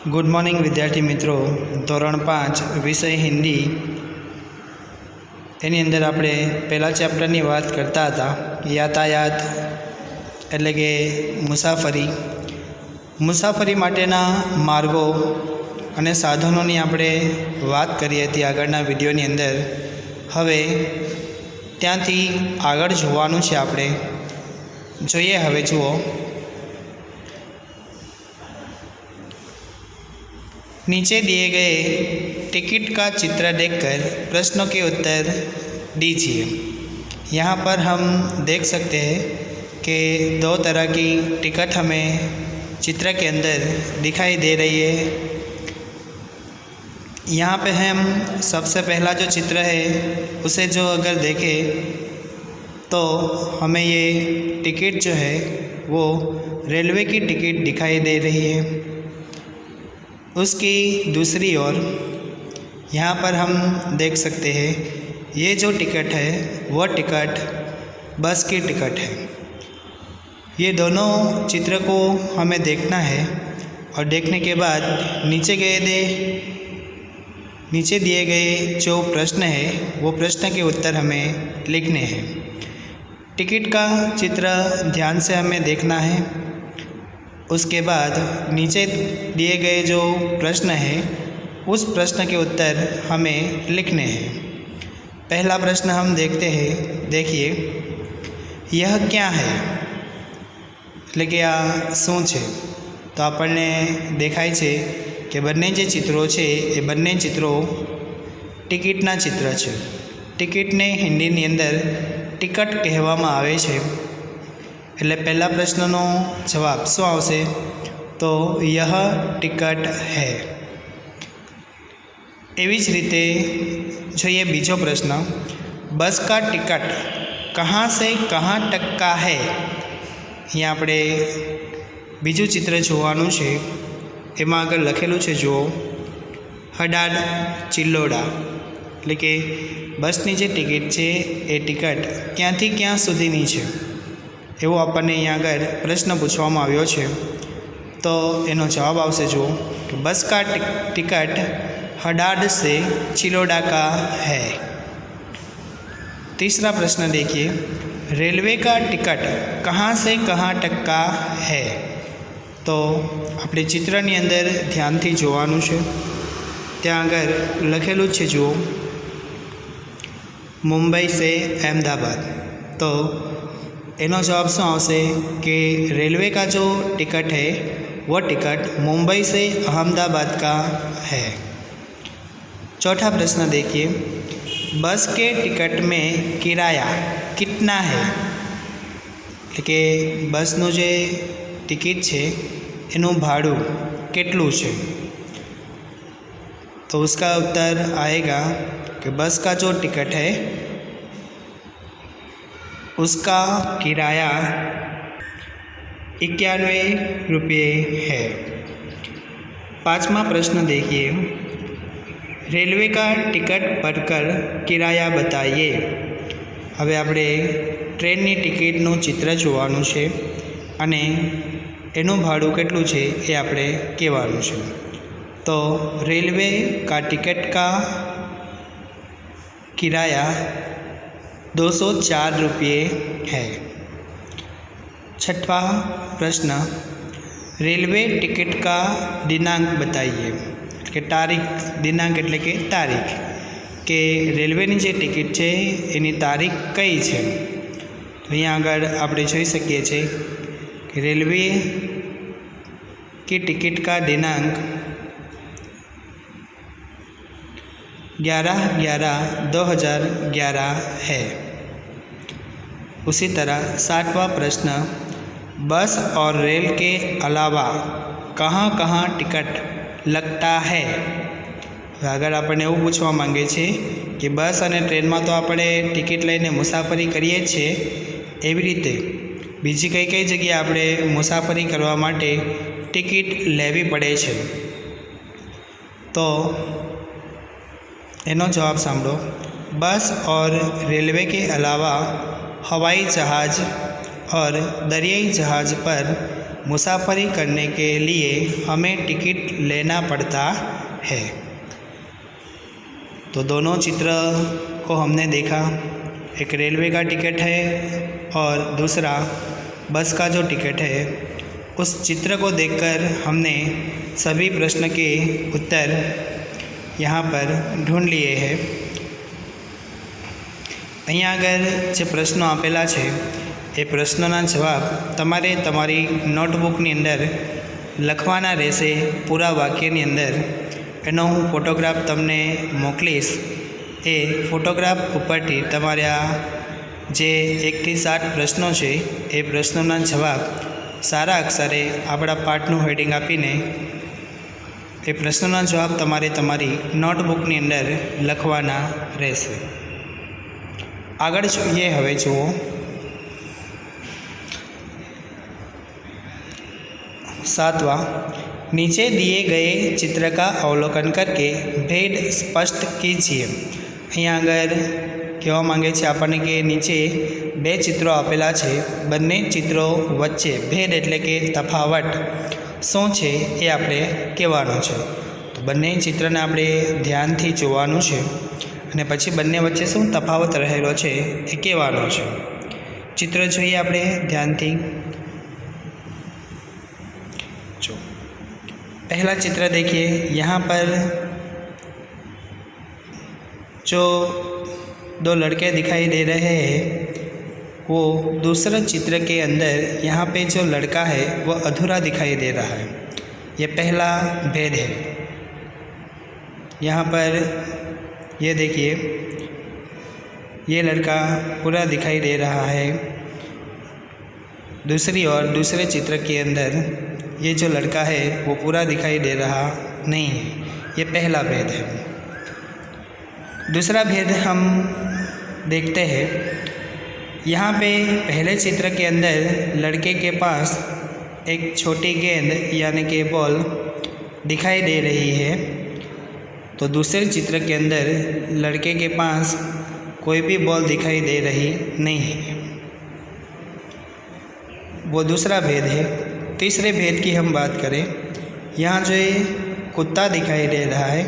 Good morning विद्यार्थी मित्रों। धोरण 5 विषय हिंदी एनी अंदर आपणे पहला चैप्टरनी बात करता था। यातायात एटले के मुसाफरी माटेना मार्गो अने साधनोनी आपणे बात करी हती आगळना विडियोनी अंदर। हवे त्यांथी आगळ जोवानुं छे आपणे। जोईए हवे जुओ। नीचे दिए गए टिकट का चित्र देखकर प्रश्नों के उत्तर दीजिए। यहाँ पर हम देख सकते हैं कि दो तरह की टिकट हमें चित्र के अंदर दिखाई दे रही है। यहाँ पे हम सबसे पहला जो चित्र है उसे जो अगर देखें तो हमें ये टिकट जो है वो रेलवे की टिकट दिखाई दे रही है। उसकी दूसरी ओर यहाँ पर हम देख सकते हैं ये जो टिकट है वह टिकट बस की टिकट है। ये दोनों चित्र को हमें देखना है और देखने के बाद नीचे दिए गए जो प्रश्न है वो प्रश्न के उत्तर हमें लिखने हैं। टिकट का चित्र ध्यान से हमें देखना है। उसके बाद नीचे दिए गए जो प्रश्न है उस प्रश्न के उत्तर हमें लिखने हैं। पहला प्रश्न हम देखते हैं। देखिए, यह क्या है એટલે કે આ શું છે? તો આપણને દેખાય છે કે બંને જે ચિત્રો છે એ બંને ચિત્રો ટિકિટના ચિત્ર છે। ટિકિટને હિન્દીની અંદર ટિકટ કહેવામાં આવે છે। એટલે પહેલા પ્રશ્નનો જવાબ શું આવશે? તો यह टिकट है। एवी ज रीते જોઈએ બીજો પ્રશ્ન। बस का टिकट कहाँ से कहाँ तक का है? અહીંયા આપણે બીજું ચિત્ર જોવાનું છે। એમાં આગળ લખેલું છે જુઓ, હડાડ ચિલ્લોડા એટલે કે બસની જે ટિકિટ છે એ ટિકટ ક્યાંથી ક્યાં સુધીની છે એવો આપણને અહીંયા આગળ પ્રશ્ન પૂછવામાં આવ્યો છે। તો એનો જવાબ આવશે જુઓ કે बस का टिकट हडाड से चिलोड़ा का है। तीसरा प्रश्न देखिए, रेलवे का टिकट कहाँ से कहाँ तक का है? तो આપણે ચિત્રની અંદર ધ્યાનથી જોવાનું છે। ત્યાં આગળ લખેલું છે જુઓ, મુંબઈ से अहमदाबाद। तो एनो जवाब शू आवशे कि रेलवे का जो टिकट है वो टिकट मुंबई से अहमदाबाद का है। चौथा प्रश्न देखिए, बस के टिकट में किराया कितना है? कि बसनु जे टिकट है एनु भाड़ू केटलू है? तो उसका उत्तर आएगा कि बस का जो टिकट है उसका किराया 91 रुपये है। पाँचवा प्रश्न देखिए, रेलवे का टिकट पढ़कर किराया बताइए। हवे आपणे ट्रेननी टिकटनुं चित्र जोवानुं छे अने एनुं भाड़ुं केटलुं छे ए आपणे कहेवानुं छे। तो रेलवे का टिकट का किराया 204 रुपये है। छठवां प्रश्न, रेलवे टिकट का दिनांक बताइए। कि तारीख, दिनांक एटले के तारीख, के रेलवेनी जे टिकट है एनी तारीख कई है? तो अहींया आगळ आपणे जोई शकीए छीए कि रेलवे की टिकट का दिनांक 11/11/2011 है। उसी तरह सातवां प्रश्न, बस और रेल के अलावा कहाँ कहाँ टिकट लगता है? अगर आपने एवं पूछवा मांगे छे कि बस और ट्रेन में तो आपणे टिकट लईने मुसाफरी करीए छीए, एवी रीते बीजी कई कई जगह आपणे मुसाफरी करवा माटे टिकट लेवी पड़े छे? तो एनो जवाब सांभळो, बस और रेलवे के अलावा हवाई जहाज़ और दरियाई जहाज़ पर मुसाफरी करने के लिए हमें टिकट लेना पड़ता है। तो दोनों चित्र को हमने देखा, एक रेलवे का टिकट है और दूसरा बस का जो टिकट है। उस चित्र को देखकर हमने सभी प्रश्न के उत्तर यहाँ पर ढूंढ लिए हैं। અહીંયા આગળ જે પ્રશ્નો આપેલા છે એ પ્રશ્નોના જવાબ તમારે તમારી નોટબુકની અંદર લખવાના રહેશે પૂરા વાક્યની અંદર। એનો હું ફોટોગ્રાફ તમને મોકલીશ। એ ફોટોગ્રાફ ઉપરથી તમારે આ જે 1 થી 7 પ્રશ્નો છે એ પ્રશ્નોના જવાબ સારા અક્ષરે આપણા પાઠનું હેડિંગ આપીને એ પ્રશ્નોના જવાબ તમારે તમારી નોટબુકની અંદર લખવાના રહેશે। આગળ જોઈએ, હવે જુઓ सातवां, नीचे दिए गए चित्र का अवलोकन करके भेद स्पष्ट कीजिए। અહીંયા આગળ કહેવા માંગે છે આપણને કે નીચે 2 ચિત્રો આપેલા છે, બંને ચિત્રો વચ્ચે ભેદ એટલે કે તફાવત શું છે એ આપણે કહેવાનું છે। તો બંને ચિત્રને આપણે ધ્યાનથી જોવાનું છે અને પછી બંને વચ્ચે શું તફાવત રહેલો છે એ કહેવાનો છે। ચિત્ર જોઈએ આપણે ધ્યાનથી। जो पहला चित्र देखिए, यहाँ पर जो 2 लड़के दिखाई दे रहे हैं वो दूसरे चित्र के अंदर यहाँ पे जो लड़का है वो अधूरा दिखाई दे रहा है। ये पहला भेद है। यहाँ पर ये देखिए, ये लड़का पूरा दिखाई दे रहा है। दूसरी ओर दूसरे चित्र के अंदर ये जो लड़का है वो पूरा दिखाई दे रहा नहीं है। ये पहला भेद है। दूसरा भेद हम देखते हैं। यहाँ पे पहले चित्र के अंदर लड़के के पास एक छोटी गेंद यानी कि बॉल दिखाई दे रही है, तो दूसरे चित्र के अंदर लड़के के पास कोई भी बॉल दिखाई दे रही नहीं है। वो दूसरा भेद है। तीसरे भेद की हम बात करें, यहाँ जो कुत्ता दिखाई दे रहा है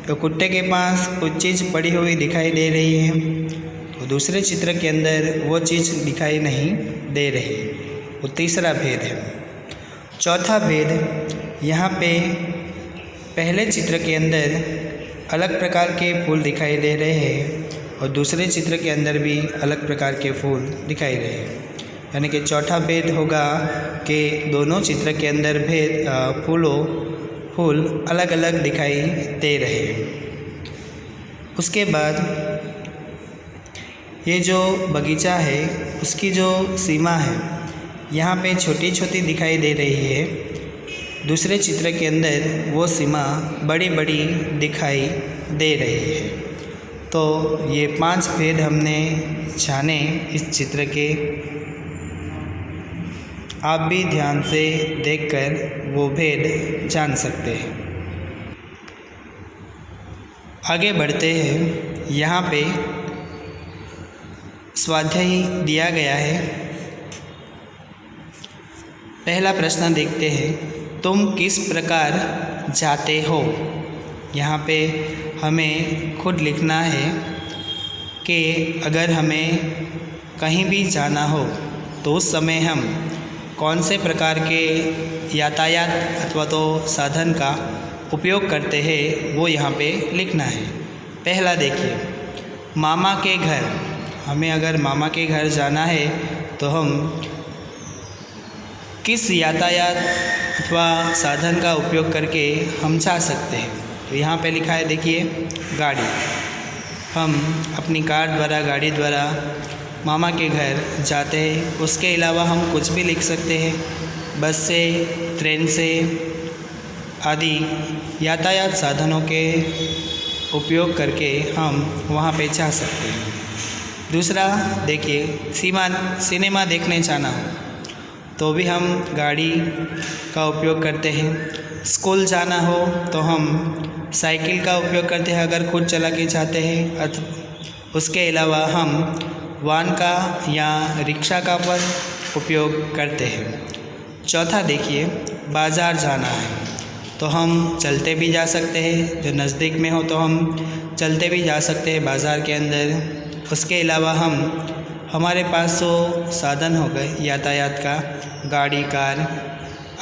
तो कुत्ते के पास कुछ चीज़ पड़ी हुई दिखाई दे रही है, तो दूसरे चित्र के अंदर वो चीज़ दिखाई नहीं दे रही। वो तीसरा भेद है। चौथा भेद, यहाँ पे पहले चित्र के अंदर अलग प्रकार के फूल दिखाई दे रहे हैं और दूसरे चित्र के अंदर भी अलग प्रकार के फूल दिखाई दे रहे हैं। यानी कि चौथा भेद होगा कि दोनों चित्र के अंदर फूल अलग अलग दिखाई दे रहे हैं। उसके बाद ये जो बगीचा है उसकी जो सीमा है यहाँ पे छोटी छोटी दिखाई दे रही है, दूसरे चित्र के अंदर वो सीमा बड़ी बड़ी दिखाई दे रही है। तो ये 5 भेद हमने जाने इस चित्र के। आप भी ध्यान से देखकर वो भेद जान सकते हैं। आगे बढ़ते हैं। यहाँ पे स्वाध्याय दिया गया है। पहला प्रश्न देखते हैं, तुम किस प्रकार जाते हो। यहाँ पे हमें खुद लिखना है कि अगर हमें कहीं भी जाना हो तो उस समय हम कौन से प्रकार के यातायात अथवा तो साधन का उपयोग करते हैं वो यहाँ पे लिखना है। पहला देखिए, मामा के घर। हमें अगर मामा के घर जाना है तो हम किस यातायात अथवा साधन का उपयोग करके हम जा सकते हैं। तो यहाँ पे लिखा है देखिए, गाड़ी। हम अपनी कार द्वारा, गाड़ी द्वारा मामा के घर जाते हैं। उसके अलावा हम कुछ भी लिख सकते हैं, बस से, ट्रेन से आदि यातायात साधनों के उपयोग करके हम वहाँ पे जा सकते हैं। दूसरा देखिए, सिनेमा देखने जाना हो तो भी हम गाड़ी का उपयोग करते हैं। स्कूल जाना हो तो हम साइकिल का उपयोग करते हैं अगर खुद चला के जाते हैं। उसके अलावा हम वाहन का या रिक्शा का पर उपयोग करते हैं। चौथा देखिए, बाज़ार जाना है तो हम चलते भी जा सकते हैं, जो नज़दीक में हो तो हम चलते भी जा सकते हैं बाज़ार के अंदर। उसके अलावा हमारे पास तो साधन हो गए यातायात का, गाड़ी, कार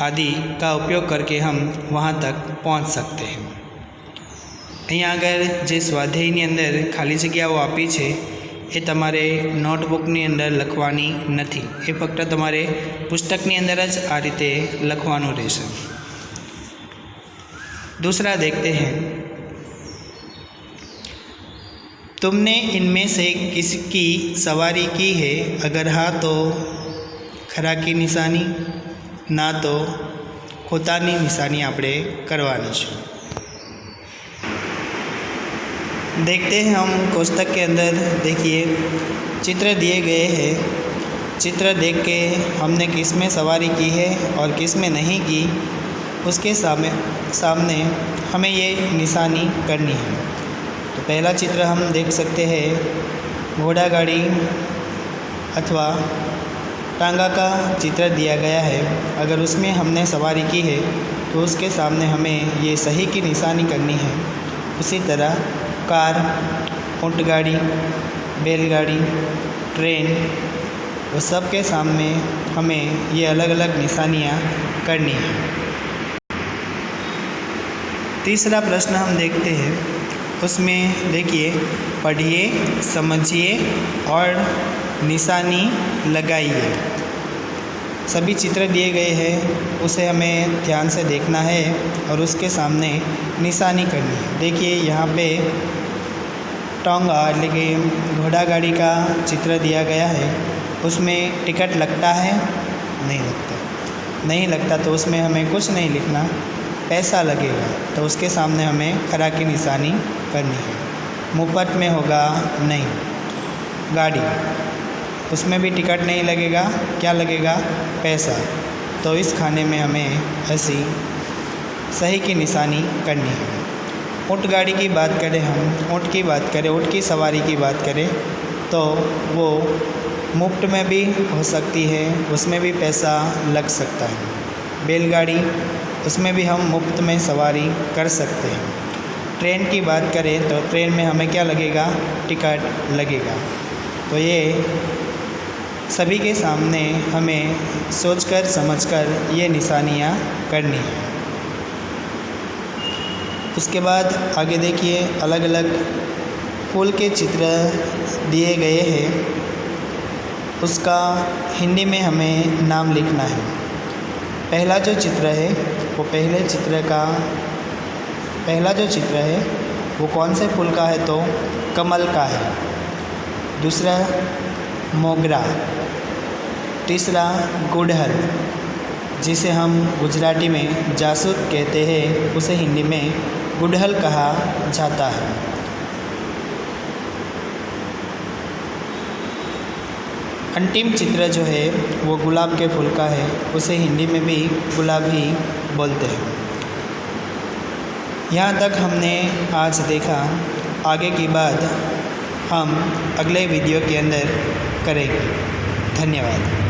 आदि का उपयोग करके हम वहाँ तक पहुँच सकते हैं। અહીંયા આગળ જે સ્વાધ્યાયની અંદર ખાલી જગ્યાઓ આપી છે એ તમારે નોટબુકની અંદર લખવાની નથી, એ ફક્ત તમારે પુસ્તકની અંદર જ આ રીતે લખવાનું રહેશે। दूसरा देखते हैं, तुमने इनमें से किसकी सवारी की है? अगर हाँ तो खरा की निशानी, ना तो खोतानी निशानी આપણે કરવાની છે। देखते हैं हम कोष्टक के अंदर, देखिए चित्र दिए गए हैं। चित्र देख के हमने किस में सवारी की है और किस में नहीं की, उसके सामने हमें ये निशानी करनी है। तो पहला चित्र हम देख सकते हैं, घोड़ा गाड़ी अथवा टांगा का चित्र दिया गया है। अगर उसमें हमने सवारी की है तो उसके सामने हमें ये सही की निशानी करनी है। उसी तरह कार, ऊँटगाड़ी, बैलगाड़ी, ट्रेन, वो सब के सामने हमें ये अलग अलग निशानियाँ करनी है। तीसरा प्रश्न हम देखते हैं, उसमें देखिए, पढ़िए, समझिए और निशानी लगाइए। सभी चित्र दिए गए हैं, उसे हमें ध्यान से देखना है और उसके सामने निशानी करनी है। देखिए यहाँ पे टोंगा यानी कि घोड़ा गाड़ी का चित्र दिया गया है, उसमें टिकट लगता है? नहीं लगता। नहीं लगता तो उसमें हमें कुछ नहीं लिखना, पैसा लगेगा तो उसके सामने हमें खरा की निशानी करनी है। मुफ्त में होगा? नहीं। गाड़ी, उसमें भी टिकट नहीं लगेगा, क्या लगेगा? पैसा। तो इस खाने में हमें ऐसी सही की निशानी करनी है। ऊँट गाड़ी की बात करें, हम ऊँट की बात करें, ऊँट की सवारी की बात करें तो वो मुफ्त में भी हो सकती है, उसमें भी पैसा लग सकता है। बैलगाड़ी, उसमें भी हम मुफ्त में सवारी कर सकते हैं। ट्रेन की बात करें तो ट्रेन में हमें क्या लगेगा? टिकट लगेगा। तो ये सभी के सामने हमें सोचकर समझकर ये निशानियाँ करनी है। उसके बाद आगे देखिए, अलग अलग फूल के चित्र दिए गए हैं, उसका हिंदी में हमें नाम लिखना है। पहला जो चित्र है वो पहला जो चित्र है वो कौन से फूल का है? तो कमल का है। दूसरा मोगरा, तीसरा गुड़हल, जिसे हम गुजराती में जासूद कहते हैं, उसे हिंदी में गुड़हल कहा जाता है। अंतिम चित्र जो है वो गुलाब के फूल का है, उसे हिंदी में भी गुलाब ही बोलते हैं। यहाँ तक हमने आज देखा, आगे की बात हम अगले वीडियो के अंदर करेंगे। धन्यवाद।